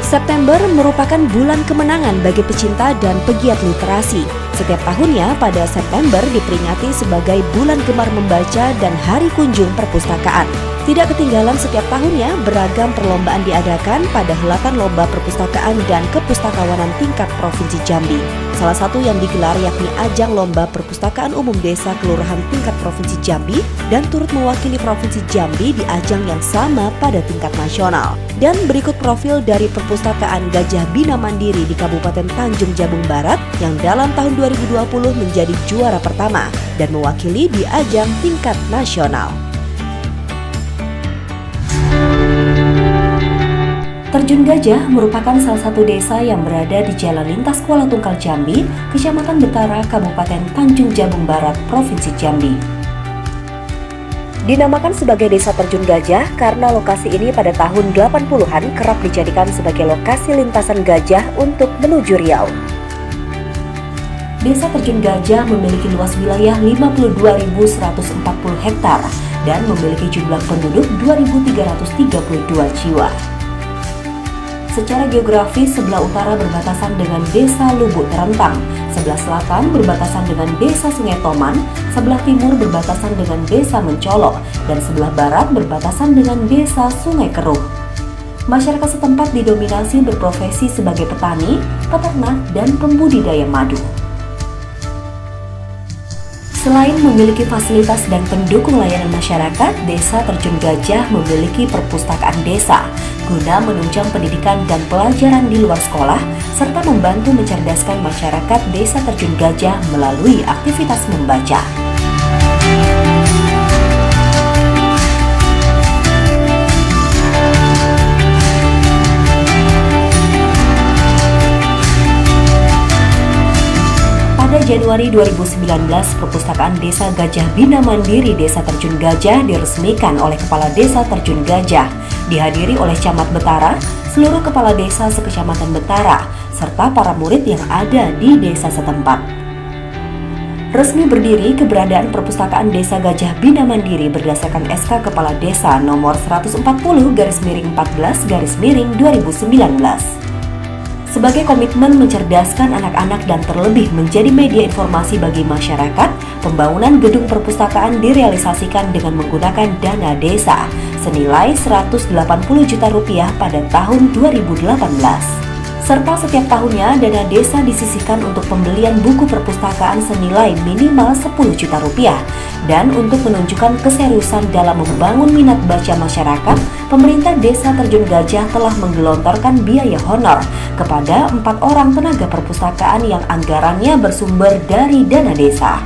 September merupakan bulan kemenangan bagi pecinta dan pegiat literasi. Setiap tahunnya pada September diperingati sebagai bulan gemar membaca dan hari kunjung perpustakaan. Tidak ketinggalan setiap tahunnya beragam perlombaan diadakan pada helatan lomba perpustakaan dan kepustakawanan tingkat Provinsi Jambi. Salah satu yang digelar yakni ajang lomba perpustakaan umum desa kelurahan tingkat Provinsi Jambi dan turut mewakili Provinsi Jambi di ajang yang sama pada tingkat nasional. Dan berikut profil dari perpustakaan Gajah Bina Mandiri di Kabupaten Tanjung Jabung Barat yang dalam tahun 2020 menjadi juara pertama dan mewakili di ajang tingkat nasional. Terjun Gajah merupakan salah satu desa yang berada di Jalan Lintas Kuala Tungkal Jambi, Kecamatan Betara, Kabupaten Tanjung Jabung Barat, Provinsi Jambi. Dinamakan sebagai Desa Terjun Gajah karena lokasi ini pada tahun 80-an kerap dijadikan sebagai lokasi lintasan gajah untuk menuju Riau. Desa Terjun Gajah memiliki luas wilayah 52.140 hektar dan memiliki jumlah penduduk 2.332 jiwa. Secara geografis, sebelah utara berbatasan dengan Desa Lubuk Terentang, sebelah selatan berbatasan dengan Desa Sungai Toman, sebelah timur berbatasan dengan Desa Mencolok, dan sebelah barat berbatasan dengan Desa Sungai Keruh. Masyarakat setempat didominasi berprofesi sebagai petani, peternak, dan pembudidaya madu. Selain memiliki fasilitas dan pendukung layanan masyarakat, Desa Terjun Gajah memiliki perpustakaan desa guna menunjang pendidikan dan pelajaran di luar sekolah serta membantu mencerdaskan masyarakat Desa Terjun Gajah melalui aktivitas membaca. Pada Januari 2019, Perpustakaan Desa Gajah Bina Mandiri Desa Terjun Gajah diresmikan oleh Kepala Desa Terjun Gajah, dihadiri oleh Camat Betara, seluruh kepala desa sekecamatan Betara, serta para murid yang ada di desa setempat. Resmi berdiri keberadaan Perpustakaan Desa Gajah Bina Mandiri berdasarkan SK Kepala Desa nomor 140/14/2019. Sebagai komitmen mencerdaskan anak-anak dan terlebih menjadi media informasi bagi masyarakat, pembangunan gedung perpustakaan direalisasikan dengan menggunakan dana desa senilai Rp180 juta pada tahun 2018. Serta setiap tahunnya dana desa disisihkan untuk pembelian buku perpustakaan senilai minimal Rp10 juta. Dan untuk menunjukkan keseriusan dalam membangun minat baca masyarakat, pemerintah Desa Terjun Gajah telah menggelontorkan biaya honor kepada 4 orang tenaga perpustakaan yang anggarannya bersumber dari dana desa.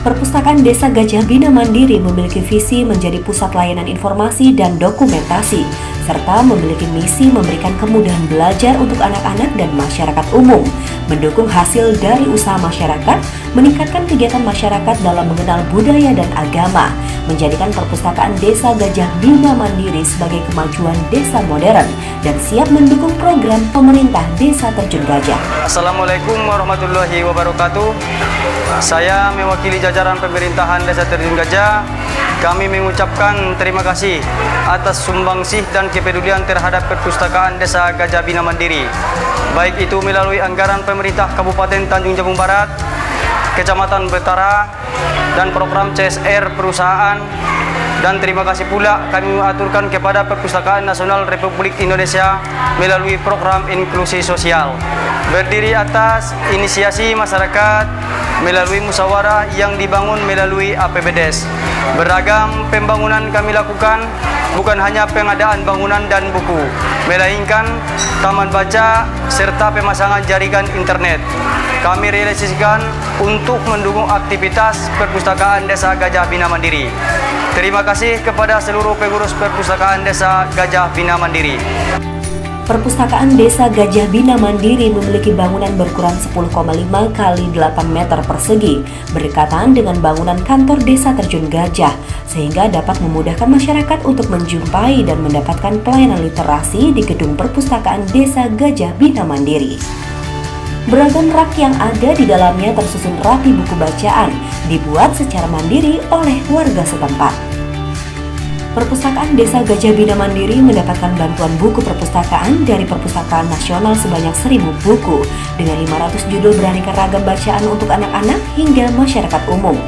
Perpustakaan Desa Gajah Bina Mandiri memiliki visi menjadi pusat layanan informasi dan dokumentasi, serta memiliki misi memberikan kemudahan belajar untuk anak-anak dan masyarakat umum, mendukung hasil dari usaha masyarakat, meningkatkan kegiatan masyarakat dalam mengenal budaya dan agama, menjadikan Perpustakaan Desa Gajah Bina Mandiri sebagai kemajuan desa modern, dan siap mendukung program pemerintah Desa Terjun Gajah. Assalamualaikum warahmatullahi wabarakatuh. Saya mewakili jajaran pemerintahan Desa Terjun Gajah. Kami mengucapkan terima kasih atas sumbangsih dan kepedulian terhadap Perpustakaan Desa Gajah Bina Mandiri, baik itu melalui anggaran pemerintah Kabupaten Tanjung Jabung Barat, Kecamatan Betara, dan program CSR perusahaan. Dan terima kasih pula kami mengaturkan kepada Perpustakaan Nasional Republik Indonesia melalui program inklusi sosial. Berdiri atas inisiasi masyarakat melalui musyawarah yang dibangun melalui APBDes. Beragam pembangunan kami lakukan, bukan hanya pengadaan bangunan dan buku, melainkan taman baca serta pemasangan jaringan internet. Kami realisasikan untuk mendukung aktivitas Perpustakaan Desa Gajah Bina Mandiri. Terima kasih kepada seluruh pengurus Perpustakaan Desa Gajah Bina Mandiri. Perpustakaan Desa Gajah Bina Mandiri memiliki bangunan berukuran 10,5 x 8 meter persegi, berdekatan dengan bangunan kantor Desa Terjun Gajah, sehingga dapat memudahkan masyarakat untuk menjumpai dan mendapatkan pelayanan literasi di gedung Perpustakaan Desa Gajah Bina Mandiri. Beragam rak yang ada di dalamnya tersusun rapi buku bacaan, dibuat secara mandiri oleh warga setempat. Perpustakaan Desa Gajah Bina Mandiri mendapatkan bantuan buku perpustakaan dari Perpustakaan Nasional sebanyak 1.000 buku dengan 500 judul beraneka ragam bacaan untuk anak-anak hingga masyarakat umum.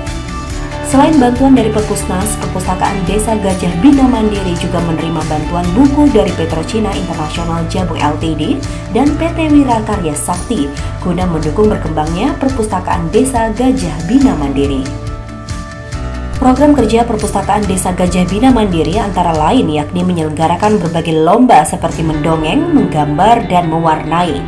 Selain bantuan dari Perpusnas, Perpustakaan Desa Gajah Bina Mandiri juga menerima bantuan buku dari Petrocina International Jabung Ltd dan PT Wirakarya Sakti guna mendukung berkembangnya Perpustakaan Desa Gajah Bina Mandiri. Program kerja Perpustakaan Desa Gajah Bina Mandiri antara lain yakni menyelenggarakan berbagai lomba seperti mendongeng, menggambar, dan mewarnai.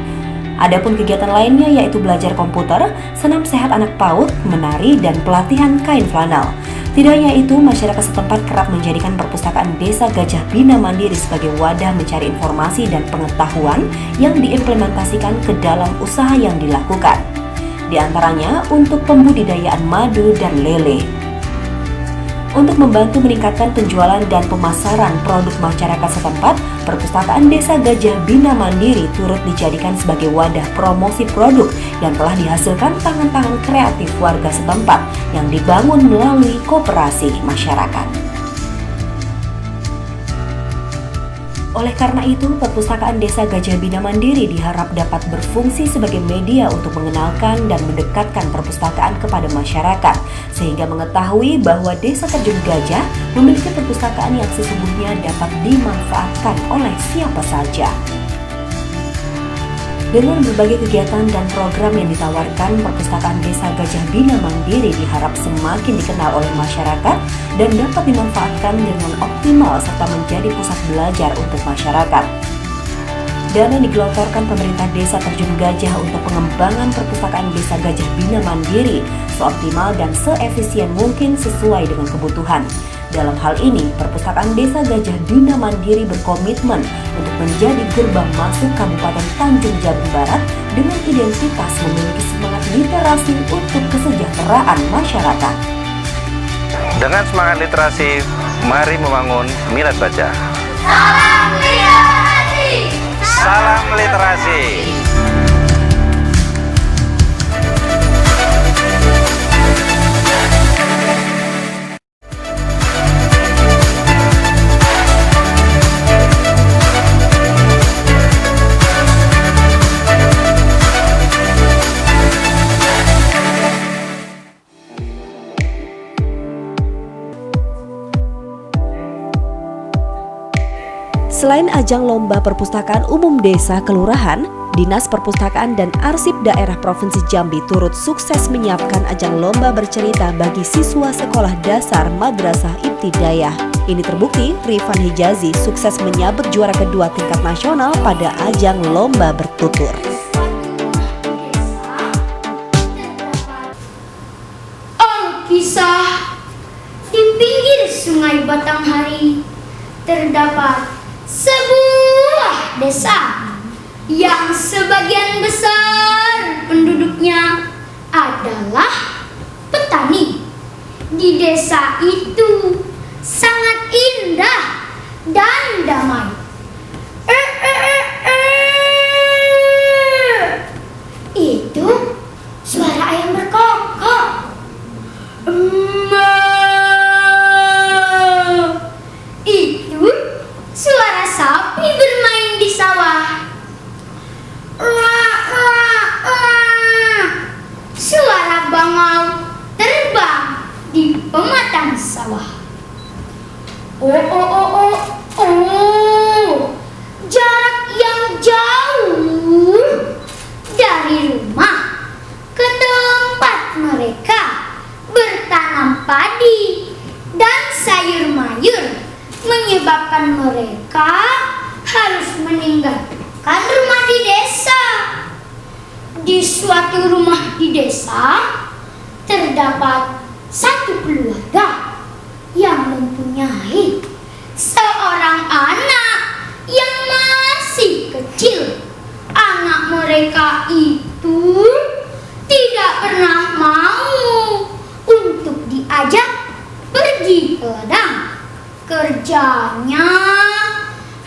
Adapun kegiatan lainnya yaitu belajar komputer, senam sehat anak PAUD, menari, dan pelatihan kain flanel. Tidak hanya itu, masyarakat setempat kerap menjadikan Perpustakaan Desa Gajah Bina Mandiri sebagai wadah mencari informasi dan pengetahuan yang diimplementasikan ke dalam usaha yang dilakukan. Di antaranya untuk pembudidayaan madu dan lele. Untuk membantu meningkatkan penjualan dan pemasaran produk masyarakat setempat, Perpustakaan Desa Gajah Bina Mandiri turut dijadikan sebagai wadah promosi produk yang telah dihasilkan tangan-tangan kreatif warga setempat yang dibangun melalui koperasi masyarakat. Oleh karena itu, Perpustakaan Desa Gajah Bina Mandiri diharap dapat berfungsi sebagai media untuk mengenalkan dan mendekatkan perpustakaan kepada masyarakat, sehingga mengetahui bahwa Desa Terjun Gajah memiliki perpustakaan yang sesungguhnya dapat dimanfaatkan oleh siapa saja. Dengan berbagai kegiatan dan program yang ditawarkan, Perpustakaan Desa Gajah Bina Mandiri diharap semakin dikenal oleh masyarakat dan dapat dimanfaatkan dengan optimal serta menjadi pusat belajar untuk masyarakat. Dana yang digelontorkan pemerintah Desa Terjun Gajah untuk pengembangan Perpustakaan Desa Gajah Bina Mandiri seoptimal dan seefisien mungkin sesuai dengan kebutuhan. Dalam hal ini, Perpustakaan Desa Gajah Bina Mandiri berkomitmen untuk menjadi gerbang masuk Kabupaten Tanjung Jabung Barat dengan identitas memiliki semangat literasi untuk kesejahteraan masyarakat. Dengan semangat literasi, mari membangun minat baca. Salam literasi! Salam literasi! Selain ajang lomba perpustakaan umum desa kelurahan, Dinas Perpustakaan dan Arsip Daerah Provinsi Jambi turut sukses menyiapkan ajang lomba bercerita bagi siswa sekolah dasar Madrasah Ibtidaiyah. Ini terbukti Rifan Hijazi sukses menyabet juara kedua tingkat nasional pada ajang lomba bertutur. Kisah di pinggir Sungai Batanghari terdapat sebuah desa yang sebagian besar penduduknya adalah petani. Di desa itu sangat indah dan damai. Itu suara ayam berkokok. Itu suara sapi bermain di sawah. Suara bangau terbang di pematang sawah. Jarak yang jauh dari rumah ke tempat mereka bertanam padi dan sayur mayur menyebabkan mereka harus meninggalkan rumah di desa. Di suatu rumah di desa terdapat satu keluarga yang mempunyai seorang anak yang masih kecil. Anak mereka itu tidak pernah mau untuk diajak pergi ke ladang. Kerjanya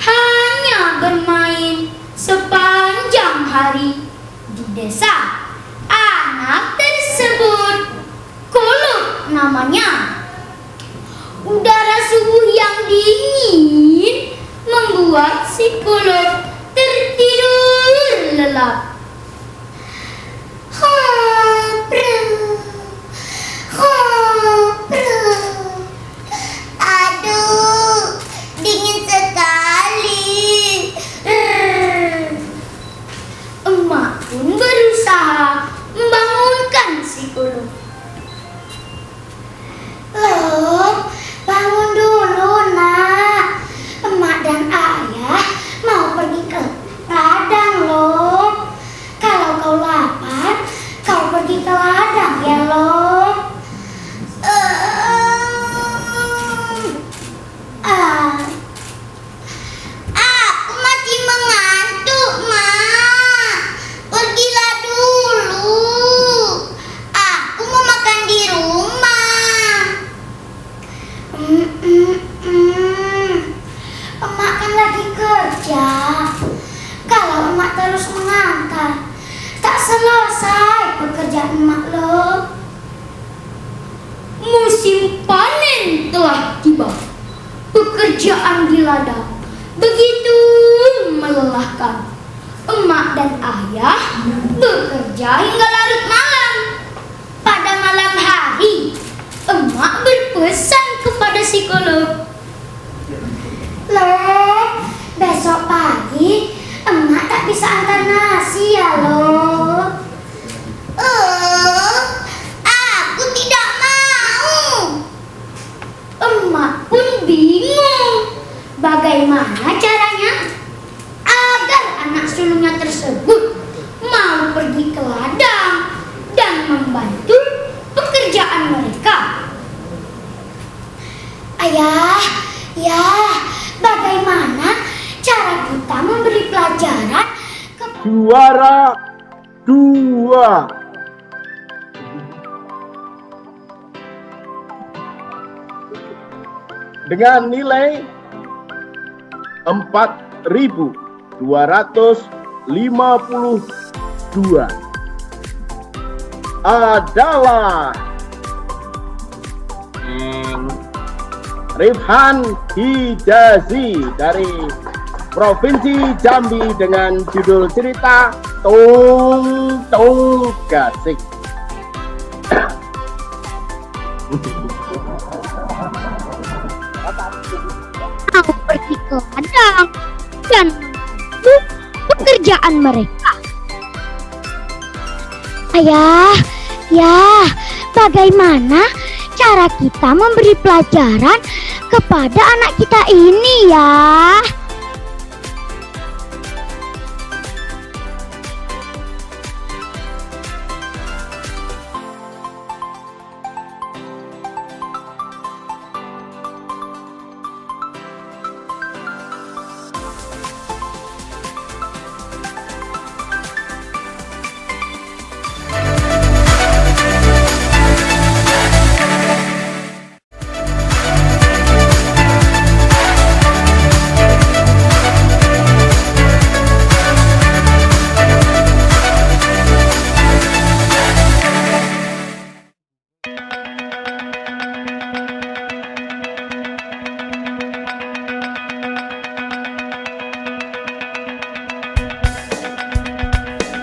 hanya bermain sepanjang hari di desa. Anak tersebut Kuluk namanya. Udara subuh yang dingin membuat psikolog tertidur lelap. Aduh, dingin sekali. Emak pun berusaha membangunkan psikolog. Loh, bangun dulu nak. Emak dan ayah mau pergi ke ladang loh. Kalau kau lapar, kau pergi ke ladang ya loh. Aku masih mengantuk, Mak. Pergilah dulu. Aku mau makan di rumah. Emak kan lagi kerja. Kalau emak terus mengantar, tak selesai pekerjaan emak loh. Musim panen telah tiba. Pekerjaan di ladang begitu melelahkan. Emak dan ayah bekerja hingga larut malam. Pada malam hari, emak berpesan kepada psikolog. Loh, besok pagi emak tak bisa antar nasi ya loh. Aku tidak mau. Emak pun bingung bagaimana caranya agar anak sulungnya tersebut mau pergi ke ladang dan membantu pekerjaan mereka. Ayah, ya, bagaimana cara kita memberi pelajaran kepada Juara 2. Dengan nilai 4.252 adalah Rifhan Hijazi dari Provinsi Jambi dengan judul cerita Tung Tung Gasik. mau pergi ke ladang dan membantu pekerjaan mereka. Ayah, ya, bagaimana cara kita memberi pelajaran kepada anak kita ini ya?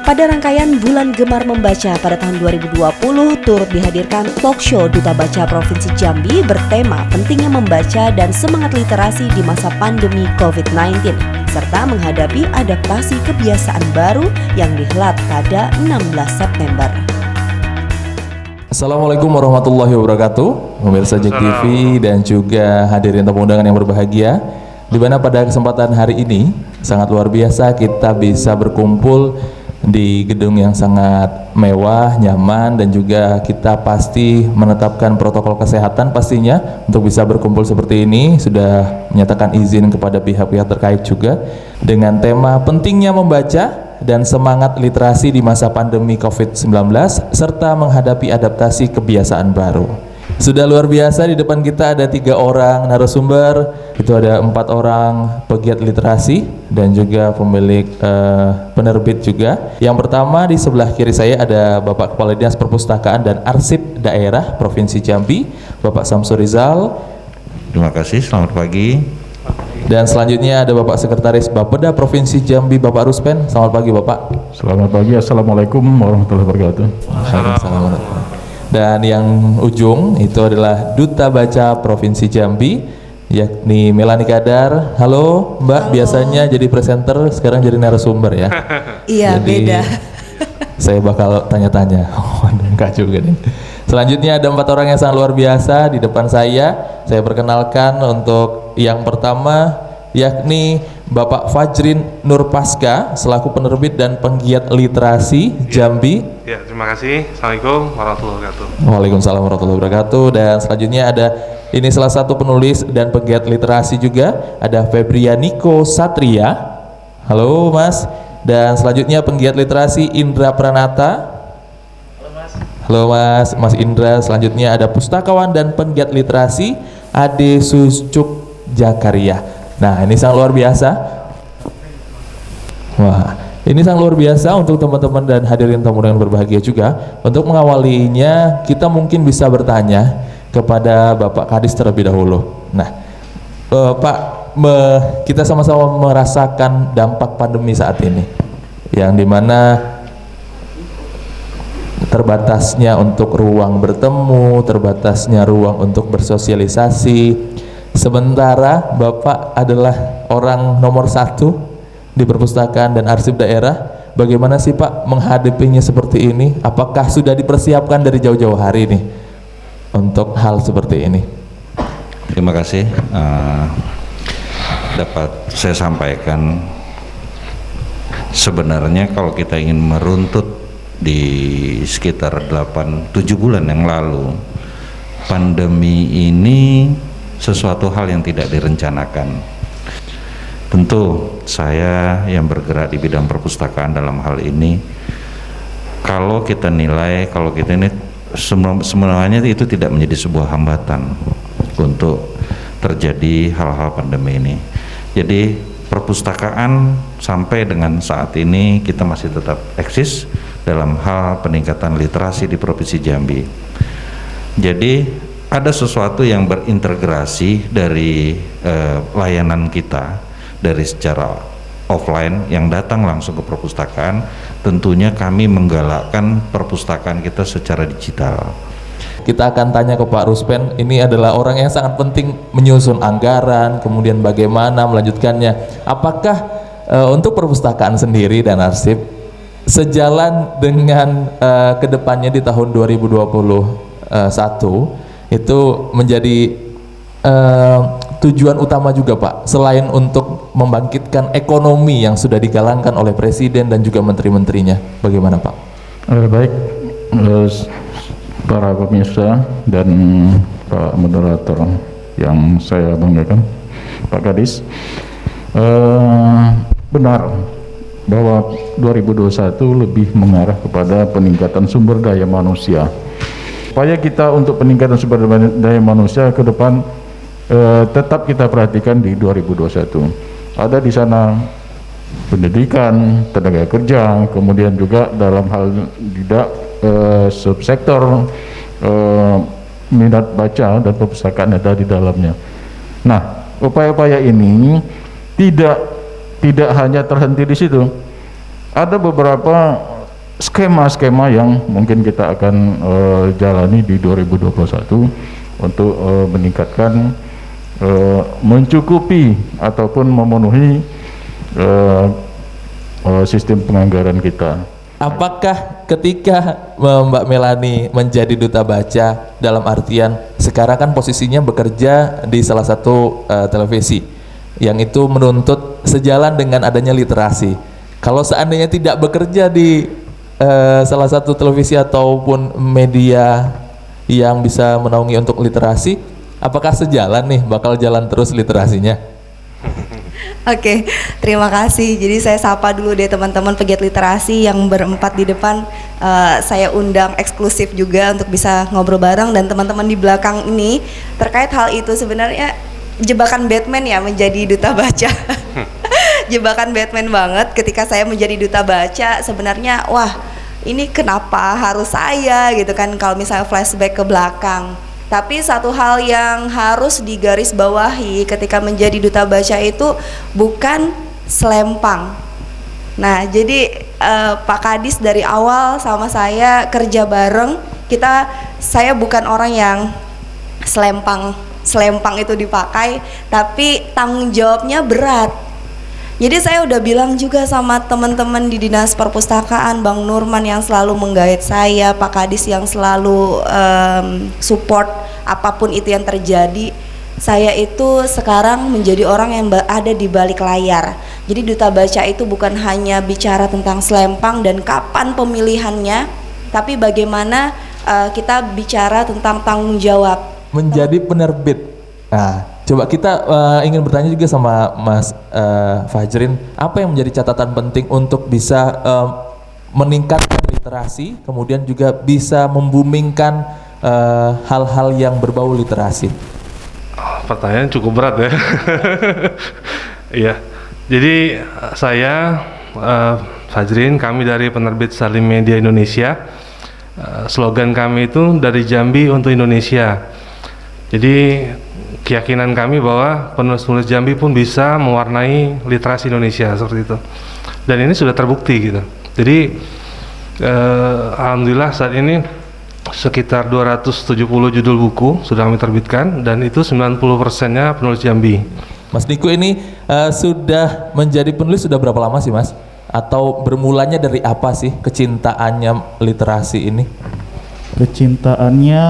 Pada rangkaian Bulan Gemar Membaca pada tahun 2020 turut dihadirkan talk show Duta Baca Provinsi Jambi bertema pentingnya membaca dan semangat literasi di masa pandemi COVID-19 serta menghadapi adaptasi kebiasaan baru yang dihelat pada 16 September. Assalamualaikum warahmatullahi wabarakatuh, pemirsa JEK TV dan juga hadirin tamu undangan yang berbahagia, di mana pada kesempatan hari ini sangat luar biasa kita bisa berkumpul di gedung yang sangat mewah, nyaman, dan juga kita pasti menetapkan protokol kesehatan pastinya untuk bisa berkumpul seperti ini. Sudah menyatakan izin kepada pihak-pihak terkait juga dengan tema pentingnya membaca dan semangat literasi di masa pandemi COVID-19 serta menghadapi adaptasi kebiasaan baru. Sudah luar biasa, di depan kita ada 3 orang narasumber, itu ada 4 orang pegiat literasi dan juga pemilik penerbit juga. Yang pertama di sebelah kiri saya ada Bapak Kepala Dinas Perpustakaan dan Arsip Daerah Provinsi Jambi, Bapak Samsul Rizal. Terima kasih, selamat pagi. Dan selanjutnya ada Bapak Sekretaris Bapeda Provinsi Jambi, Bapak Ruspen. Selamat pagi Bapak. Selamat pagi, Assalamualaikum warahmatullahi wabarakatuh. Waalaikumsalam. Dan yang ujung itu adalah Duta Baca Provinsi Jambi, yakni Melani Kadar. Halo Mbak, biasanya jadi presenter, sekarang jadi narasumber ya. Iya, Jadi, beda. Saya bakal tanya-tanya. Enggak juga nih. Selanjutnya ada 4 orang yang sangat luar biasa di depan saya. Saya perkenalkan untuk yang pertama, yakni Bapak Fajrin Nurpaska selaku penerbit dan penggiat literasi Jambi. Ya, terima kasih. Assalamualaikum warahmatullahi wabarakatuh. Waalaikumsalam warahmatullahi wabarakatuh. Dan selanjutnya ada ini salah satu penulis dan penggiat literasi juga, ada Febrianiko Satria. Halo Mas. Dan selanjutnya penggiat literasi Indra Pranata. Halo Mas, Mas Indra. Selanjutnya ada pustakawan dan penggiat literasi Ade Suscuk Jakaria. Nah, ini sangat luar biasa. Wah, ini sangat luar biasa untuk teman-teman dan hadirin tamu yang berbahagia juga. Untuk mengawalinya, kita mungkin bisa bertanya kepada Bapak Kadis terlebih dahulu. Nah, Pak, kita sama-sama merasakan dampak pandemi saat ini, yang dimana terbatasnya untuk ruang bertemu, terbatasnya ruang untuk bersosialisasi. Sementara Bapak adalah orang nomor 1 di perpustakaan dan arsip daerah. Bagaimana sih Pak menghadapinya seperti ini? Apakah sudah dipersiapkan dari jauh-jauh hari nih untuk hal seperti ini? Terima kasih. Dapat saya sampaikan, sebenarnya kalau kita ingin meruntut di sekitar 8-7 bulan yang lalu, pandemi ini sesuatu hal yang tidak direncanakan. Tentu saya yang bergerak di bidang perpustakaan dalam hal ini, kalau kita nilai, kalau kita ini semuanya itu tidak menjadi sebuah hambatan untuk terjadi hal-hal pandemi ini. Jadi perpustakaan sampai dengan saat ini kita masih tetap eksis dalam hal peningkatan literasi di Provinsi Jambi. Jadi ada sesuatu yang berintegrasi dari layanan kita dari secara offline yang datang langsung ke perpustakaan. Tentunya kami menggalakkan perpustakaan kita secara digital. Kita akan tanya ke Pak Ruspen. Ini adalah orang yang sangat penting menyusun anggaran, kemudian bagaimana melanjutkannya. Apakah untuk perpustakaan sendiri dan arsip sejalan dengan kedepannya di tahun 2021 itu menjadi tujuan utama juga Pak, selain untuk membangkitkan ekonomi yang sudah digalangkan oleh Presiden dan juga menteri-menterinya, bagaimana Pak? Baik, para pemirsa dan Pak Moderator yang saya banggakan, Pak Kadis, benar bahwa 2021 lebih mengarah kepada peningkatan sumber daya manusia. Upaya kita untuk peningkatan sumber daya manusia ke depan tetap kita perhatikan di 2021. Ada di sana pendidikan, tenaga kerja, kemudian juga dalam hal tidak subsektor minat baca dan perpustakaan ada di dalamnya. Nah, upaya-upaya ini tidak hanya terhenti di situ. Ada beberapa skema-skema yang mungkin kita akan jalani di 2021 untuk meningkatkan, mencukupi ataupun memenuhi sistem penganggaran kita. Apakah ketika Mbak Melani menjadi duta baca, dalam artian sekarang kan posisinya bekerja di salah satu televisi yang itu menuntut sejalan dengan adanya literasi. Kalau seandainya tidak bekerja di salah satu televisi ataupun media yang bisa menaungi untuk literasi, apakah sejalan nih, bakal jalan terus literasinya? Oke, terima kasih. Jadi saya sapa dulu deh teman-teman pegiat literasi yang berempat di depan. Saya undang eksklusif juga untuk bisa ngobrol bareng, dan teman-teman di belakang ini terkait hal itu. Sebenarnya jebakan Batman ya menjadi duta baca. Jebakan Batman banget ketika saya menjadi duta baca. Sebenarnya wah, ini kenapa harus saya gitu kan, kalau misalnya flashback ke belakang. Tapi satu hal yang harus digarisbawahi ketika menjadi duta baca itu bukan selempang. Nah, jadi Pak Kadis dari awal sama saya kerja bareng. Saya bukan orang yang selempang itu dipakai, tapi tanggung jawabnya berat. Jadi saya udah bilang juga sama teman-teman di Dinas Perpustakaan, Bang Nurman yang selalu menggait saya, Pak Kadis yang selalu support apapun itu yang terjadi. Saya itu sekarang menjadi orang yang ada di balik layar. Jadi duta baca itu bukan hanya bicara tentang selempang dan kapan pemilihannya, tapi bagaimana kita bicara tentang tanggung jawab. Menjadi penerbit. Nah, coba kita ingin bertanya juga sama Mas Fajrin, apa yang menjadi catatan penting untuk bisa meningkatkan literasi, kemudian juga bisa membumingkan hal-hal yang berbau literasi? Pertanyaan cukup berat ya. Iya. Jadi saya Fajrin, kami dari penerbit Salim Media Indonesia. Slogan kami itu dari Jambi untuk Indonesia. Jadi keyakinan kami bahwa penulis-penulis Jambi pun bisa mewarnai literasi Indonesia seperti itu. Dan ini sudah terbukti gitu. Jadi alhamdulillah saat ini sekitar 270 judul buku sudah kami terbitkan dan itu 90%-nya penulis Jambi. Mas Niko ini sudah menjadi penulis sudah berapa lama sih Mas? Atau bermulanya dari apa sih kecintaannya literasi ini? Kecintaannya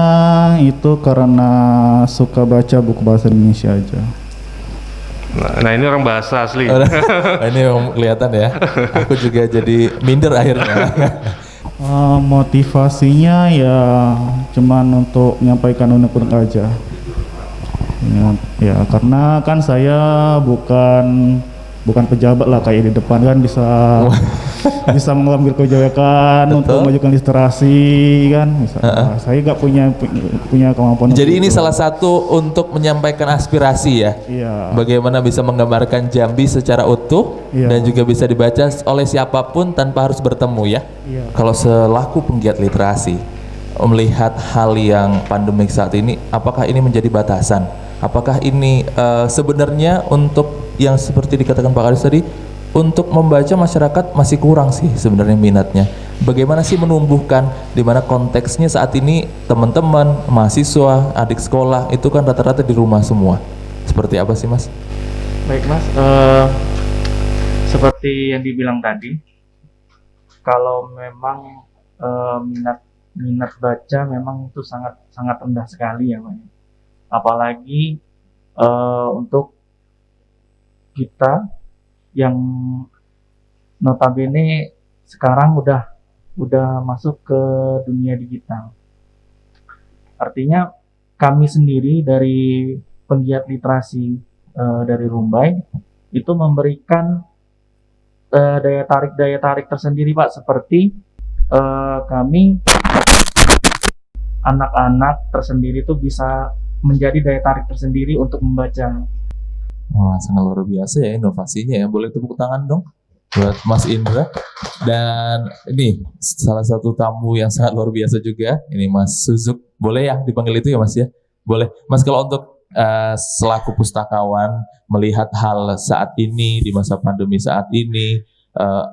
itu karena suka baca buku bahasa Indonesia aja. Nah ini orang bahasa asli. Ini yang kelihatan ya. Aku juga jadi minder akhirnya. Motivasinya ya cuman untuk menyampaikan unek-unek aja. Ya karena kan saya bukan pejabat lah kayak di depan kan bisa mengambil kebijakan untuk memajukan literasi kan. Saya nggak punya kemampuan. Jadi ini salah satu untuk menyampaikan aspirasi ya. Iya. Bagaimana bisa menggambarkan Jambi secara utuh dan juga bisa dibaca oleh siapapun tanpa harus bertemu ya. Iya. Kalau selaku penggiat literasi melihat hal yang pandemik saat ini, apakah ini menjadi batasan? Apakah ini sebenarnya untuk yang seperti dikatakan Pak Kadis tadi, untuk membaca masyarakat masih kurang sih sebenarnya minatnya. Bagaimana sih menumbuhkan, di mana konteksnya saat ini teman-teman, mahasiswa, adik sekolah itu kan rata-rata di rumah semua. Seperti apa sih Mas? Baik Mas, seperti yang dibilang tadi, kalau memang minat baca memang itu sangat rendah sekali ya Pak. Apalagi untuk kita yang notabene sekarang udah masuk ke dunia digital. Artinya kami sendiri dari penggiat literasi dari Rumbai itu memberikan daya tarik tersendiri Pak, seperti kami anak-anak tersendiri itu bisa menjadi daya tarik tersendiri untuk membaca. Wah, sangat luar biasa ya inovasinya ya. Boleh tepuk tangan dong buat Mas Indra. Dan ini salah satu tamu yang sangat luar biasa juga. Ini Mas Suzuk. Boleh ya dipanggil itu ya Mas ya? Boleh. Mas, kalau untuk selaku pustakawan melihat hal saat ini di masa pandemi saat ini,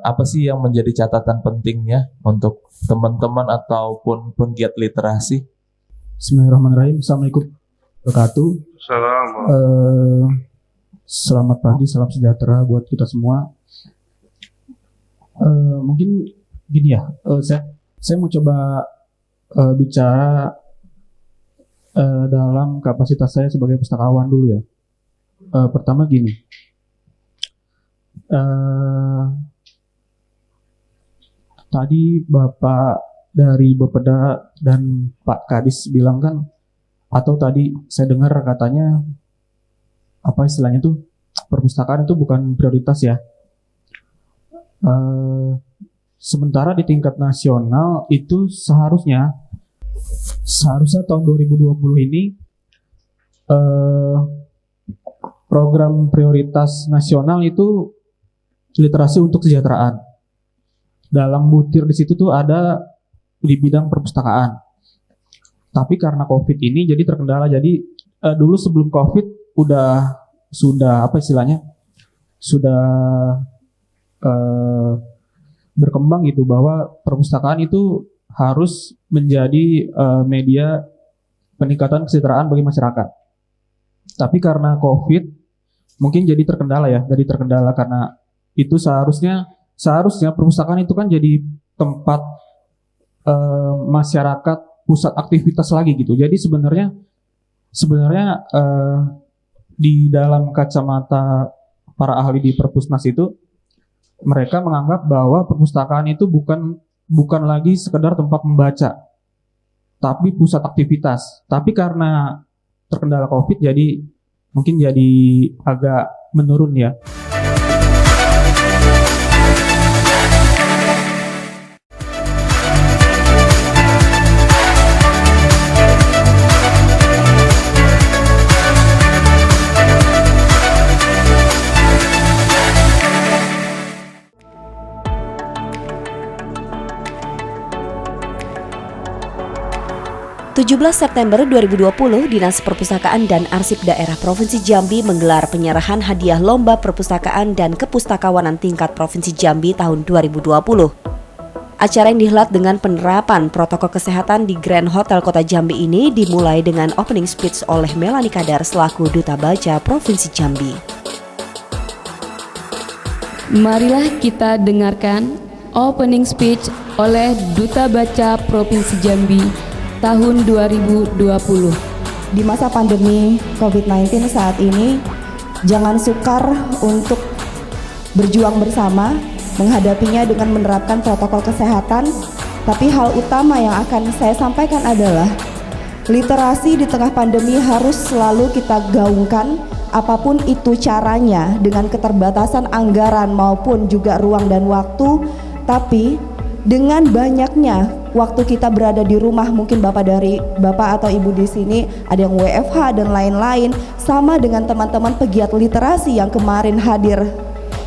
apa sih yang menjadi catatan pentingnya untuk teman-teman ataupun penggiat literasi? Bismillahirrahmanirrahim. Assalamualaikum warahmatullahi wabarakatuh. Selamat pagi, salam sejahtera buat kita semua. Mungkin gini ya, saya mau coba bicara dalam kapasitas saya sebagai pustakawan dulu ya. Pertama gini, tadi Bapak dari Bapeda dan Pak Kadis bilang kan, atau tadi saya dengar katanya apa istilahnya tuh, perpustakaan itu bukan prioritas ya. Sementara di tingkat nasional itu seharusnya tahun 2020 ini program prioritas nasional itu literasi untuk kesejahteraan. Dalam butir di situ tuh ada di bidang perpustakaan. Tapi karena COVID ini jadi terkendala. Jadi dulu sebelum COVID sudah apa istilahnya? Sudah berkembang gitu bahwa perpustakaan itu harus menjadi media peningkatan kesejahteraan bagi masyarakat. Tapi karena COVID mungkin jadi terkendala ya, karena itu seharusnya perpustakaan itu kan jadi tempat masyarakat, pusat aktivitas lagi gitu. Jadi sebenarnya di dalam kacamata para ahli di Perpusnas itu, mereka menganggap bahwa perpustakaan itu bukan lagi sekedar tempat membaca, tapi pusat aktivitas. Tapi karena terkendala COVID, jadi mungkin jadi agak menurun ya. 17 September 2020, Dinas Perpustakaan dan Arsip Daerah Provinsi Jambi menggelar penyerahan hadiah Lomba Perpustakaan dan Kepustakawanan tingkat Provinsi Jambi tahun 2020. Acara yang dihelat dengan penerapan protokol kesehatan di Grand Hotel Kota Jambi ini dimulai dengan opening speech oleh Melanie Kadar selaku Duta Baca Provinsi Jambi. Marilah kita dengarkan opening speech oleh Duta Baca Provinsi Jambi tahun 2020. Di masa pandemi COVID-19 saat ini, jangan sukar untuk berjuang bersama, menghadapinya dengan menerapkan protokol kesehatan. Tapi hal utama yang akan saya sampaikan adalah literasi di tengah pandemi harus selalu kita gaungkan, apapun itu caranya, dengan keterbatasan anggaran maupun juga ruang dan waktu. Tapi dengan banyaknya waktu kita berada di rumah, mungkin Bapak atau Ibu di sini ada yang WFH dan lain-lain, sama dengan teman-teman pegiat literasi yang kemarin hadir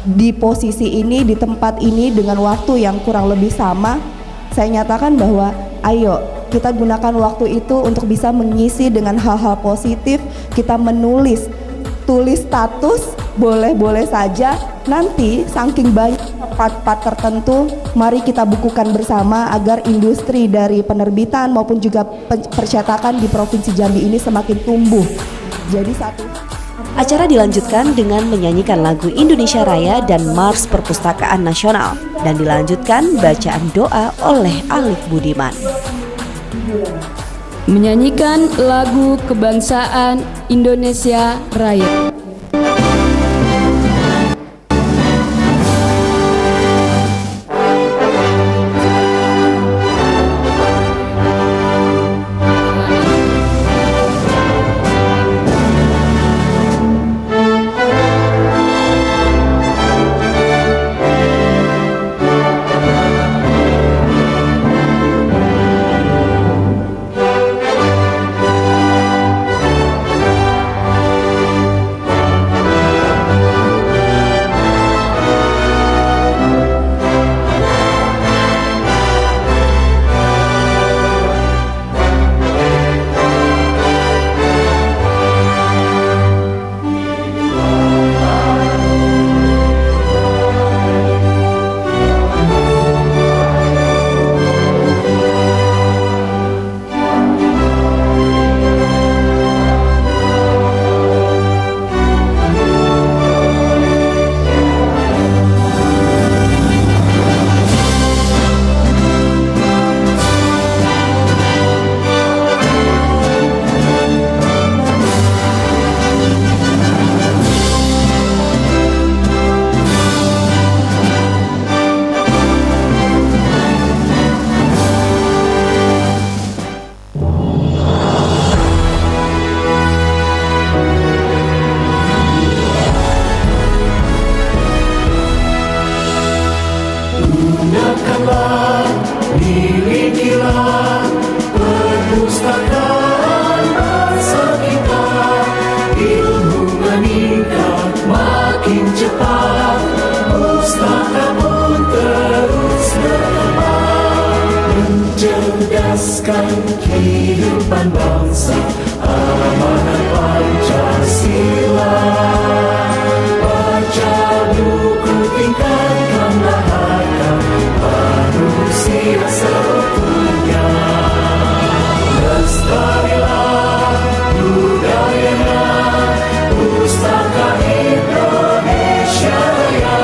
di posisi ini, di tempat ini dengan waktu yang kurang lebih sama. Saya nyatakan bahwa ayo kita gunakan waktu itu untuk bisa mengisi dengan hal-hal positif. Kita tulis status, boleh-boleh saja. Nanti saking banyak part-part tertentu, mari kita bukukan bersama agar industri dari penerbitan maupun juga percetakan di Provinsi Jambi ini semakin tumbuh. Jadi Acara dilanjutkan dengan menyanyikan lagu Indonesia Raya dan Mars Perpustakaan Nasional dan dilanjutkan bacaan doa oleh Alif Budiman. Menyanyikan lagu kebangsaan Indonesia Raya. Milikilah perpustakaan bangsa kita, ilmu meningkat makin cepat, pustaka pun terus berkembang, mencerdaskan kehidupan. kehidupan bangsa, amanat Pancasila. Baca buku, tingkatkanlah harkat manusia seutuhnya. Lestarilah budayanya, pustaka Indonesia Raya.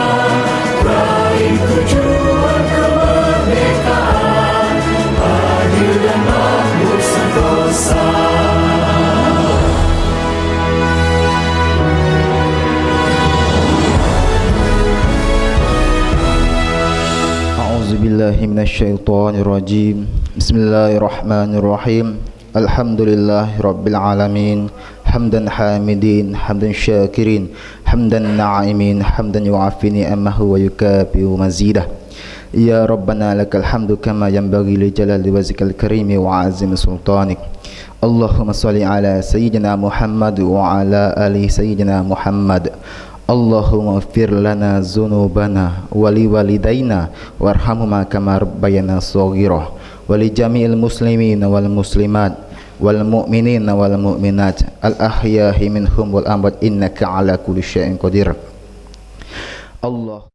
Raih tujuan kemerdekaan, adil dan makmur sentosa. A'udzubillahi minasyaitonirrajim. Bismillahirrahmanirrahim. Alhamdulillahi rabbil alamin. Hamdan hamidin, hamdan syakirin, hamdan na'imin, hamdan yu'afi ni'amahu wa yukafi'u mazidah. Ya Rabbana lakal hamdu kama yanbaghi li jalali wajhikal karimi wa azimi sultanik. Allahumma salli ala sayyidina Muhammad wa ala ali sayyidina Muhammad. Allahumma ighfir lana dzunubana wa li walidayna warhamhuma kama rabbayana shaghira wa li jami'il muslimin wal muslimat wal mu'minin wal mu'minat al ahya'i minhum wal amwat innaka ala kulli syai'in qadir. Allah.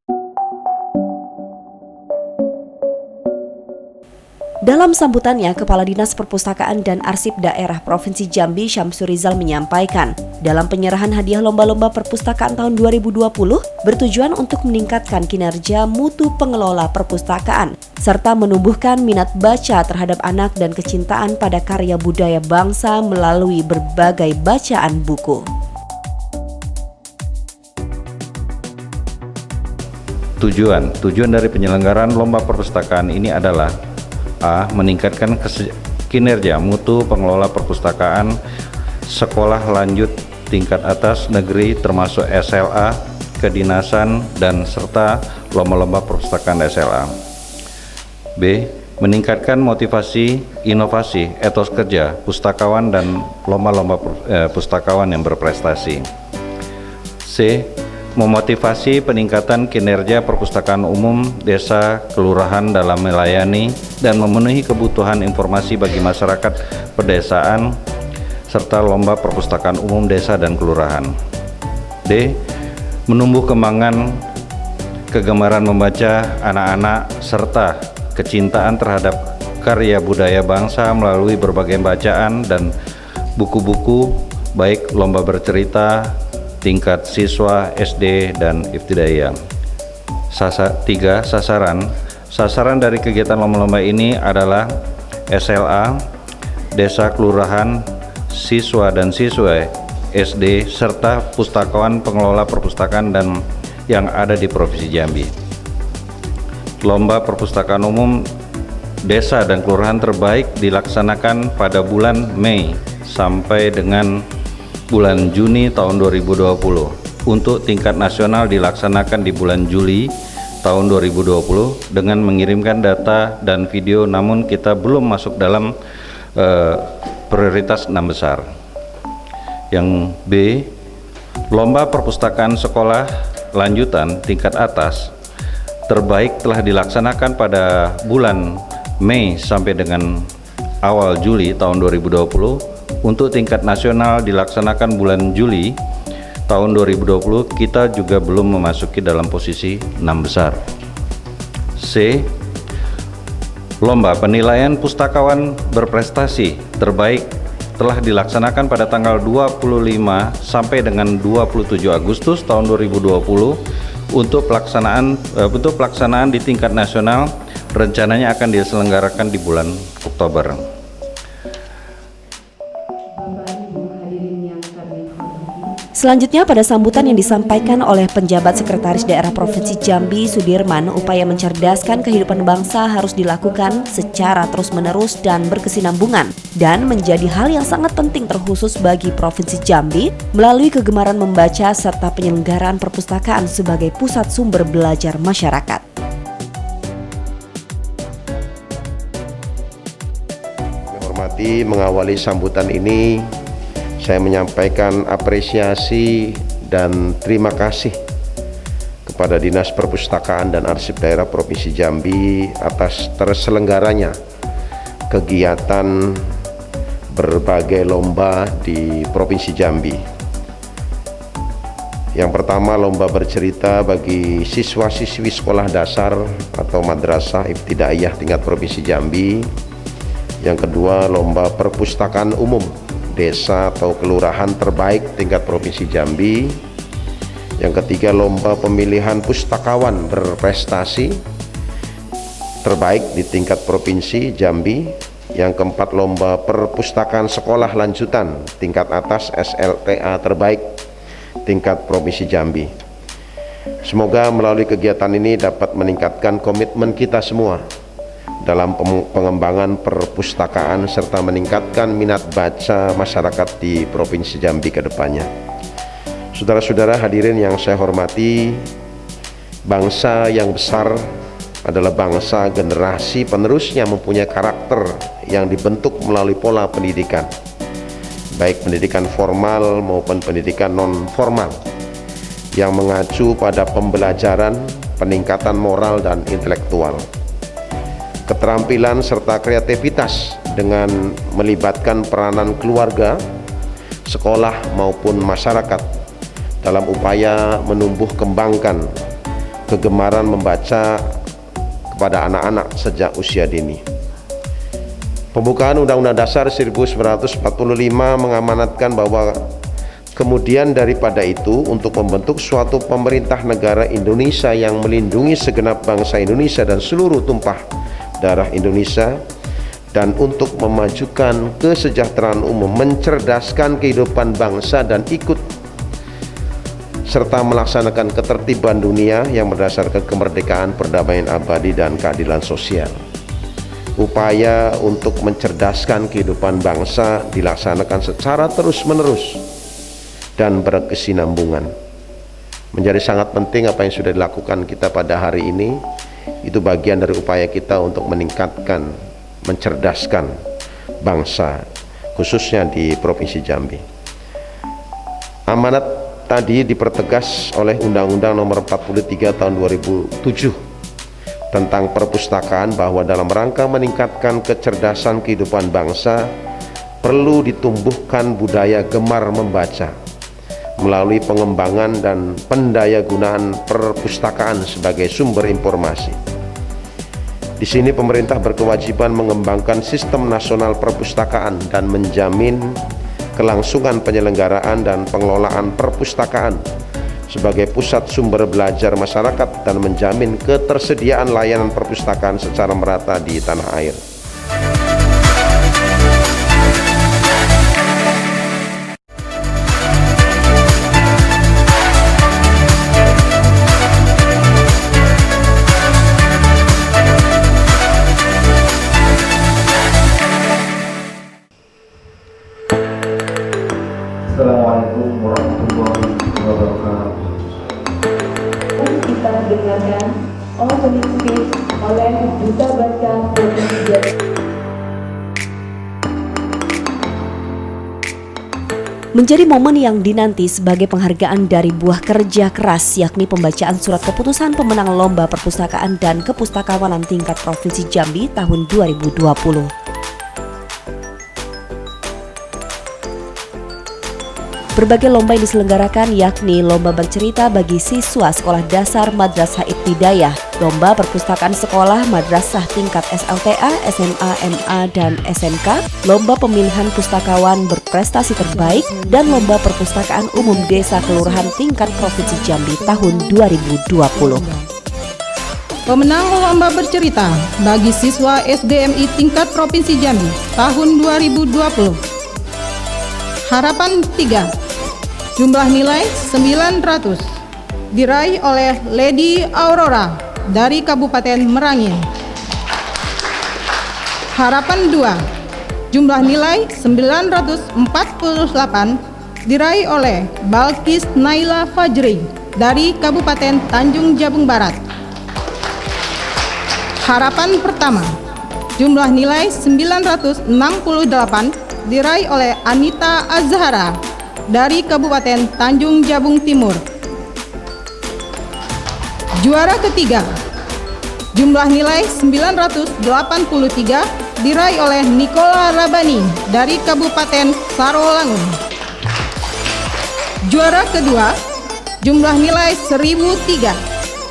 Dalam sambutannya, Kepala Dinas Perpustakaan dan Arsip Daerah Provinsi Jambi Syamsur Rizal menyampaikan, dalam penyerahan hadiah lomba-lomba perpustakaan tahun 2020 bertujuan untuk meningkatkan kinerja mutu pengelola perpustakaan serta menumbuhkan minat baca terhadap anak dan kecintaan pada karya budaya bangsa melalui berbagai bacaan buku. Tujuan dari penyelenggaraan lomba perpustakaan ini adalah A. Meningkatkan kinerja mutu pengelola perpustakaan sekolah lanjut tingkat atas negeri termasuk SLA, kedinasan, dan serta lomba-lomba perpustakaan SLA. B. Meningkatkan motivasi, inovasi, etos kerja pustakawan dan lomba-lomba pustakawan yang berprestasi. C. Memotivasi peningkatan kinerja perpustakaan umum desa kelurahan dalam melayani dan memenuhi kebutuhan informasi bagi masyarakat pedesaan serta lomba perpustakaan umum desa dan kelurahan. D. Menumbuh kembangkan kegemaran membaca anak-anak serta kecintaan terhadap karya budaya bangsa melalui berbagai bacaan dan buku-buku baik lomba bercerita tingkat siswa SD dan ibtidaiyah. 3. Sasaran dari kegiatan lomba-lomba ini adalah SLA, desa kelurahan, siswa dan siswa SD serta pustakawan pengelola perpustakaan dan yang ada di Provinsi Jambi. Lomba perpustakaan umum desa dan kelurahan terbaik dilaksanakan pada bulan Mei sampai dengan bulan Juni tahun 2020. Untuk tingkat nasional dilaksanakan di bulan Juli tahun 2020 dengan mengirimkan data dan video, namun kita belum masuk dalam prioritas 6 besar. Yang B, lomba perpustakaan sekolah lanjutan tingkat atas terbaik telah dilaksanakan pada bulan Mei sampai dengan awal Juli tahun 2020. Untuk tingkat nasional dilaksanakan bulan Juli tahun 2020, kita juga belum memasuki dalam posisi 6 besar. C. Lomba penilaian pustakawan berprestasi terbaik telah dilaksanakan pada tanggal 25 sampai dengan 27 Agustus tahun 2020. Untuk pelaksanaan di tingkat nasional rencananya akan diselenggarakan di bulan Oktober. Selanjutnya, pada sambutan yang disampaikan oleh penjabat Sekretaris Daerah Provinsi Jambi Sudirman, upaya mencerdaskan kehidupan bangsa harus dilakukan secara terus-menerus dan berkesinambungan dan menjadi hal yang sangat penting terkhusus bagi Provinsi Jambi melalui kegemaran membaca serta penyelenggaraan perpustakaan sebagai pusat sumber belajar masyarakat. Menghormati mengawali sambutan ini, saya menyampaikan apresiasi dan terima kasih kepada Dinas Perpustakaan dan Arsip Daerah Provinsi Jambi atas terselenggaranya kegiatan berbagai lomba di Provinsi Jambi. Yang pertama, lomba bercerita bagi siswa-siswi sekolah dasar atau madrasah ibtidaiyah tingkat Provinsi Jambi. Yang kedua, lomba perpustakaan umum desa atau kelurahan terbaik tingkat Provinsi Jambi. Yang ketiga, lomba pemilihan pustakawan berprestasi terbaik di tingkat Provinsi Jambi. Yang keempat, lomba perpustakaan sekolah lanjutan tingkat atas SLTA terbaik tingkat Provinsi Jambi. Semoga melalui kegiatan ini dapat meningkatkan komitmen kita semua dalam pengembangan perpustakaan serta meningkatkan minat baca masyarakat di Provinsi Jambi ke depannya. Saudara-saudara hadirin yang saya hormati, bangsa yang besar adalah bangsa generasi penerusnya mempunyai karakter yang dibentuk melalui pola pendidikan, baik pendidikan formal maupun pendidikan non-formal, yang mengacu pada pembelajaran, peningkatan moral dan intelektual, keterampilan serta kreativitas dengan melibatkan peranan keluarga, sekolah maupun masyarakat dalam upaya menumbuh kembangkan kegemaran membaca kepada anak-anak sejak usia dini. Pembukaan Undang-Undang Dasar 1945 mengamanatkan bahwa kemudian daripada itu untuk membentuk suatu pemerintah negara Indonesia yang melindungi segenap bangsa Indonesia dan seluruh tumpah darah Indonesia, dan untuk memajukan kesejahteraan umum, mencerdaskan kehidupan bangsa dan ikut serta melaksanakan ketertiban dunia yang berdasarkan kemerdekaan, perdamaian abadi dan keadilan sosial. Upaya untuk mencerdaskan kehidupan bangsa dilaksanakan secara terus-menerus dan berkesinambungan. Menjadi sangat penting apa yang sudah dilakukan kita pada hari ini. Itu bagian dari upaya kita untuk meningkatkan, mencerdaskan bangsa, khususnya di Provinsi Jambi. Amanat tadi dipertegas oleh Undang-Undang Nomor 43 Tahun 2007 tentang perpustakaan, bahwa dalam rangka meningkatkan kecerdasan kehidupan bangsa perlu ditumbuhkan budaya gemar membaca melalui pengembangan dan pendayagunaan perpustakaan sebagai sumber informasi. Di sini pemerintah berkewajiban mengembangkan sistem nasional perpustakaan dan menjamin kelangsungan penyelenggaraan dan pengelolaan perpustakaan sebagai pusat sumber belajar masyarakat dan menjamin ketersediaan layanan perpustakaan secara merata di tanah air. Assalamualaikum warahmatullahi wabarakatuh. Kita dengarkan opening speech oleh Duta Baca Provinsi Jambi. Menjadi momen yang dinanti sebagai penghargaan dari buah kerja keras, yakni pembacaan surat keputusan pemenang Lomba Perpustakaan dan Kepustakawanan tingkat Provinsi Jambi tahun 2020. Berbagai lomba yang diselenggarakan yakni lomba bercerita bagi siswa sekolah dasar madrasah ibtidaiyah, lomba perpustakaan sekolah madrasah tingkat SLTA, SMA, MA, dan SMK, lomba pemilihan pustakawan berprestasi terbaik, dan lomba perpustakaan umum desa kelurahan tingkat Provinsi Jambi tahun 2020. Pemenang lomba bercerita bagi siswa SDMI tingkat Provinsi Jambi tahun 2020. Harapan 3. Jumlah nilai 900. Diraih oleh Lady Aurora dari Kabupaten Merangin. Harapan 2. Jumlah nilai 948 diraih oleh Balkis Naila Fajri dari Kabupaten Tanjung Jabung Barat. Harapan pertama. Jumlah nilai 968 diraih oleh Anita Azhara dari Kabupaten Tanjung Jabung Timur. Juara ketiga, jumlah nilai 983 diraih oleh Nikola Rabani dari Kabupaten Sarolangun. Juara kedua, jumlah nilai 1003,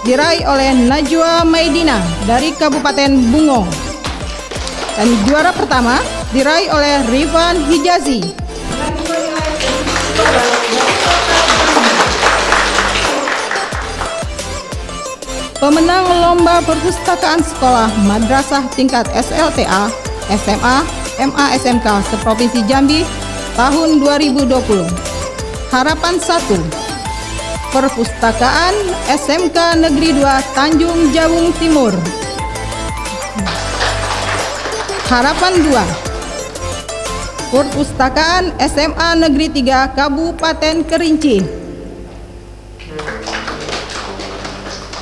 diraih oleh Najwa Maidina dari Kabupaten Bungo. Dan juara pertama diraih oleh Rifan Hijazi. Pemenang Lomba Perpustakaan Sekolah Madrasah tingkat SLTA, SMA, MA SMK seprovinsi Jambi tahun 2020. Harapan 1. Perpustakaan SMK Negeri 2 Tanjung Jabung Timur. Harapan 2. Perpustakaan SMA Negeri 3 Kabupaten Kerinci.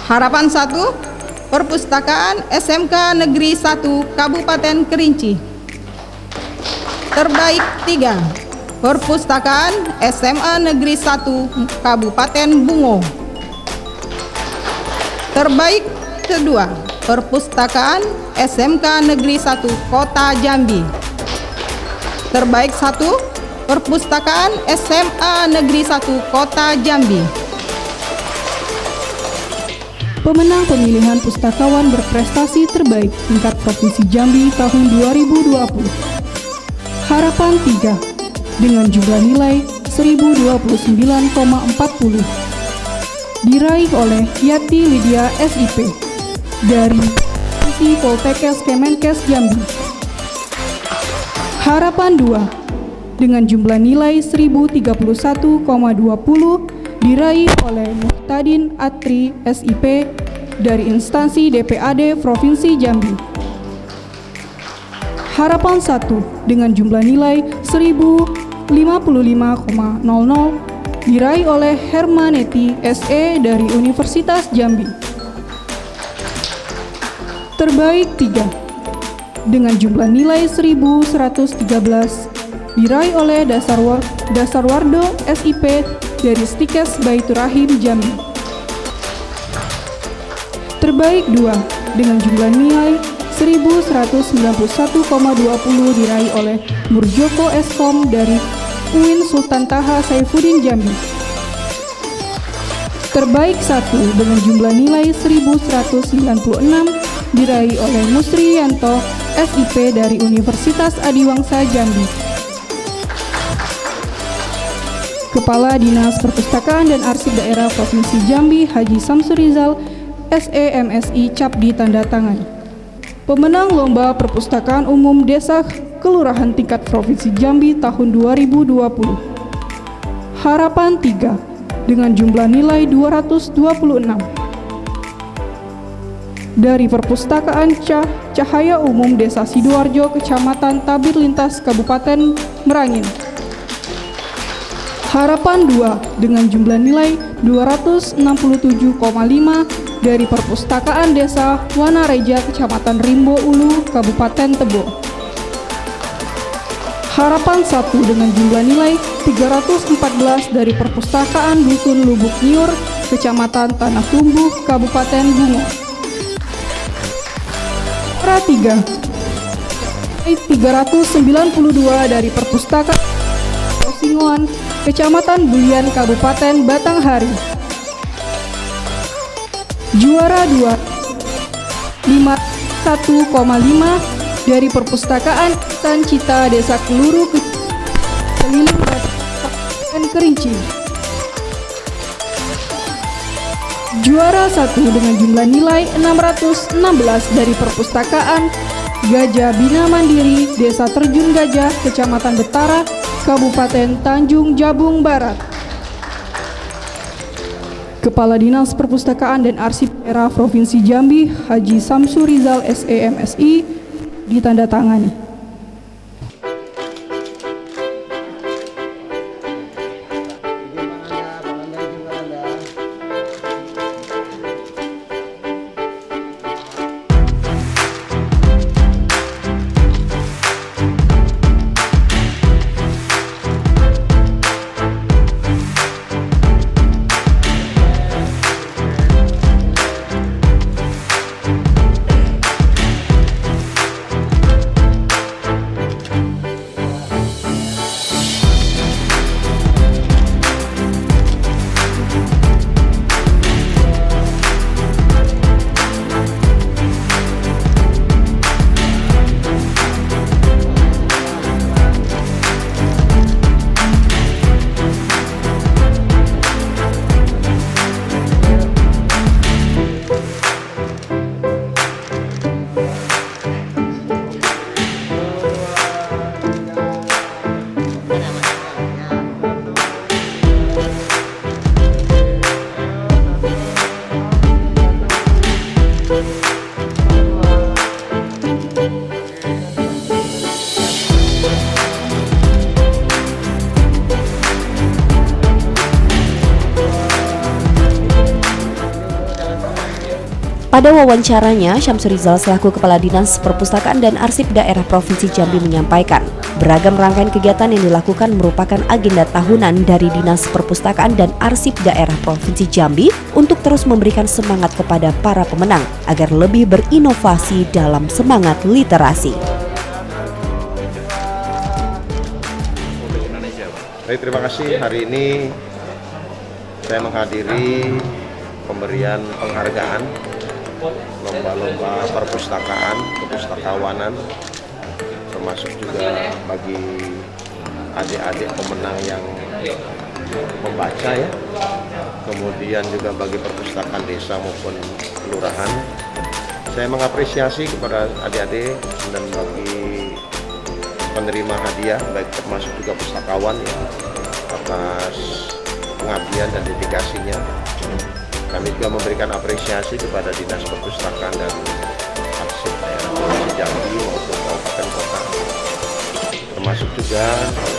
Harapan 1. Perpustakaan SMK Negeri 1 Kabupaten Kerinci. Terbaik 3. Perpustakaan SMA Negeri 1 Kabupaten Bungo. Terbaik kedua, Perpustakaan SMK Negeri 1 Kota Jambi. Terbaik 1, Perpustakaan SMA Negeri 1 Kota Jambi. Pemenang pemilihan pustakawan berprestasi terbaik tingkat Provinsi Jambi tahun 2020. Harapan 3 dengan jumlah nilai 1029,40 diraih oleh Yati Lydia SIP dari Divisi Poltekkes Kemenkes Jambi. Harapan 2 dengan jumlah nilai 1031,20 diraih oleh Muhtadin Atri SIP dari instansi DPAD Provinsi Jambi. Harapan 1 dengan jumlah nilai 1055,00 diraih oleh Hermaneti SE dari Universitas Jambi. Terbaik 3 dengan jumlah nilai 1113 diraih oleh Dasarwardo SIP dari Stikes Baitur Rahim Jambi. Terbaik 2 dengan jumlah nilai 1191,20 diraih oleh Murjoko Eskom dari UIN Sultan Taha Saifuddin Jambi. Terbaik 1 dengan jumlah nilai 1196 diraih oleh Musriyanto SIP dari Universitas Adiwangsa Jambi. Kepala Dinas Perpustakaan dan Arsip Daerah Provinsi Jambi Haji Samsurizal SEMSI cap ditandatangani. Pemenang Lomba Perpustakaan Umum Desa Kelurahan tingkat Provinsi Jambi tahun 2020. Harapan 3 dengan jumlah nilai 226 dari Perpustakaan Cahaya Umum Desa Sidoarjo Kecamatan Tabir Lintas Kabupaten Merangin. Harapan 2 dengan jumlah nilai 267,5 dari Perpustakaan Desa Wanareja Kecamatan Rimbo Ulu Kabupaten Tebo. Harapan 1 dengan jumlah nilai 314 dari Perpustakaan Dusun Lubuk Nyur Kecamatan Tanah Tumbuh Kabupaten Bungo. Juara 3 392 dari Perpustakaan Singoan Kecamatan Bulian Kabupaten Batanghari. Juara 2 51,5 dari Perpustakaan Sancita Desa Keluru Keliling Kabupaten Kerinci. Juara 1 dengan jumlah nilai 616 dari Perpustakaan Gajah Bina Mandiri Desa Terjun Gajah Kecamatan Betara Kabupaten Tanjung Jabung Barat. Kepala Dinas Perpustakaan dan Arsip Daerah Provinsi Jambi Haji Samsurizal SEMSI ditandatangani. Pada wawancaranya, Syamsur Rizal selaku Kepala Dinas Perpustakaan dan Arsip Daerah Provinsi Jambi menyampaikan, beragam rangkaian kegiatan yang dilakukan merupakan agenda tahunan dari Dinas Perpustakaan dan Arsip Daerah Provinsi Jambi untuk terus memberikan semangat kepada para pemenang agar lebih berinovasi dalam semangat literasi. Baik, terima kasih. Hari ini saya menghadiri pemberian penghargaan lomba-lomba perpustakaan, kepustakawanan, termasuk juga bagi adik-adik pemenang yang membaca ya, kemudian juga bagi perpustakaan desa maupun kelurahan. Saya mengapresiasi kepada adik-adik dan bagi penerima hadiah, baik termasuk juga pustakawan ya, atas pengabdian dan dedikasinya. Kami juga memberikan apresiasi kepada Dinas Perpustakaan dan Arsip Daerah Provinsi Jambi maupun kabupaten kota. Termasuk juga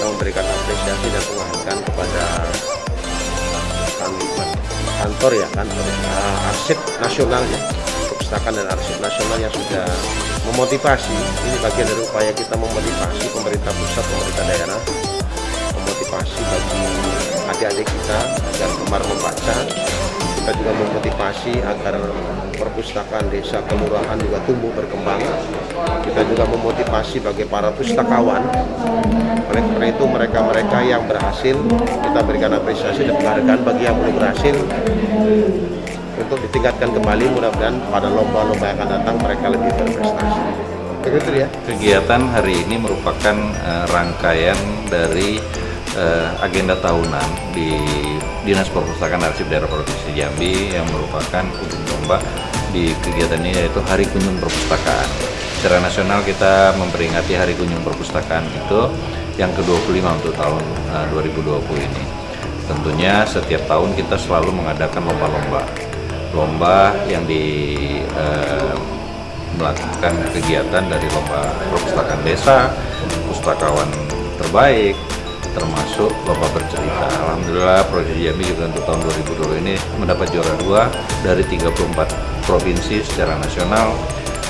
memberikan apresiasi dan penghargaan kepada kantor Arsip Nasional ya, Perpustakaan dan Arsip Nasional yang sudah memotivasi. Ini bagian dari upaya kita memotivasi pemerintah pusat, pemerintah daerah, memotivasi bagi adik-adik kita agar gemar membaca. Kita juga memotivasi agar perpustakaan desa kelurahan juga tumbuh berkembang. Kita juga memotivasi bagi para pustakawan. Oleh karena itu mereka-mereka yang berhasil kita berikan apresiasi dan penghargaan. Bagi yang belum berhasil untuk ditingkatkan kembali, mudah-mudahan pada lomba-lomba yang akan datang mereka lebih berprestasi. Begitu ya. Kegiatan hari ini merupakan rangkaian dari agenda tahunan di Dinas Perpustakaan Arsip Daerah Provinsi Jambi yang merupakan ujung tombak di kegiatan ini, yaitu Hari Kunjung Perpustakaan. Secara nasional kita memperingati Hari Kunjung Perpustakaan itu yang ke-25 untuk tahun 2020 ini. Tentunya setiap tahun kita selalu mengadakan lomba yang melakukan kegiatan dari lomba perpustakaan desa, pustakawan terbaik, termasuk lomba bercerita. Alhamdulillah Provinsi Jambi juga untuk tahun 2020 ini mendapat juara 2 dari 34 provinsi secara nasional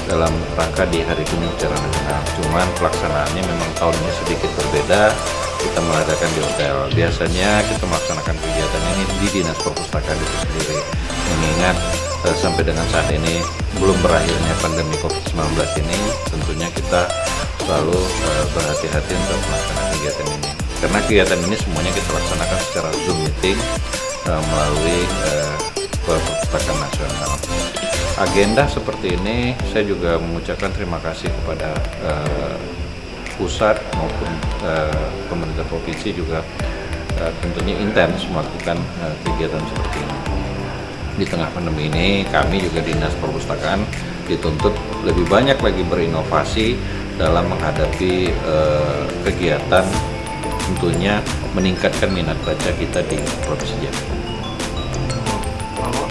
dalam rangka di Hari Kunjung secara nasional. Cuman pelaksanaannya memang tahun ini sedikit berbeda. Kita mengadakan di hotel. Biasanya kita melaksanakan kegiatan ini di Dinas Perpustakaan itu sendiri. Mengingat sampai dengan saat ini belum berakhirnya pandemi COVID-19 ini, tentunya kita selalu berhati-hati untuk melaksanakan kegiatan ini. Karena kegiatan ini semuanya kita laksanakan secara Zoom meeting melalui Perpustakaan Nasional. Agenda seperti ini saya juga mengucapkan terima kasih kepada pusat maupun pemerintah provinsi juga tentunya intens melakukan kegiatan seperti ini. Di tengah pandemi ini kami juga Dinas Perpustakaan dituntut lebih banyak lagi berinovasi dalam menghadapi kegiatan, tentunya meningkatkan minat baca kita di Provinsi Jambi. Kalau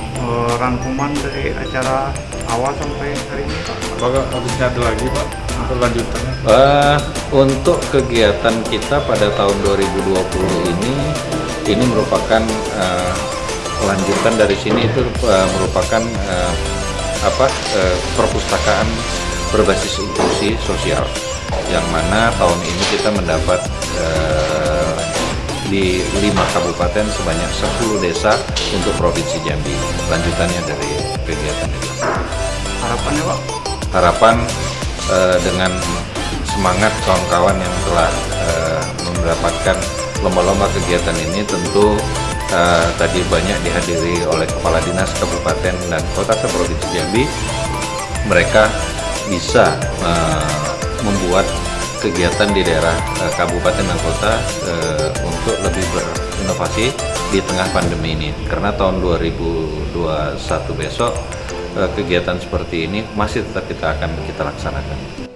rangkuman dari acara awal sampai hari ini Pak, apakah habisnya ada lagi Pak untuk lanjutannya? Untuk kegiatan kita pada tahun 2020 ini merupakan lanjutan dari sini, itu merupakan perpustakaan berbasis inklusi sosial, yang mana tahun ini kita mendapat di 5 kabupaten sebanyak 10 desa untuk Provinsi Jambi. Lanjutannya dari kegiatan itu. Harapannya Pak? Harapan dengan semangat kawan-kawan yang telah mendapatkan lomba-lomba kegiatan ini, tentu tadi banyak dihadiri oleh Kepala Dinas Kabupaten dan Kota Provinsi Jambi. Mereka bisa membuat kegiatan di daerah kabupaten dan kota untuk lebih berinovasi di tengah pandemi ini. Karena tahun 2021 besok kegiatan seperti ini masih tetap kita akan laksanakan.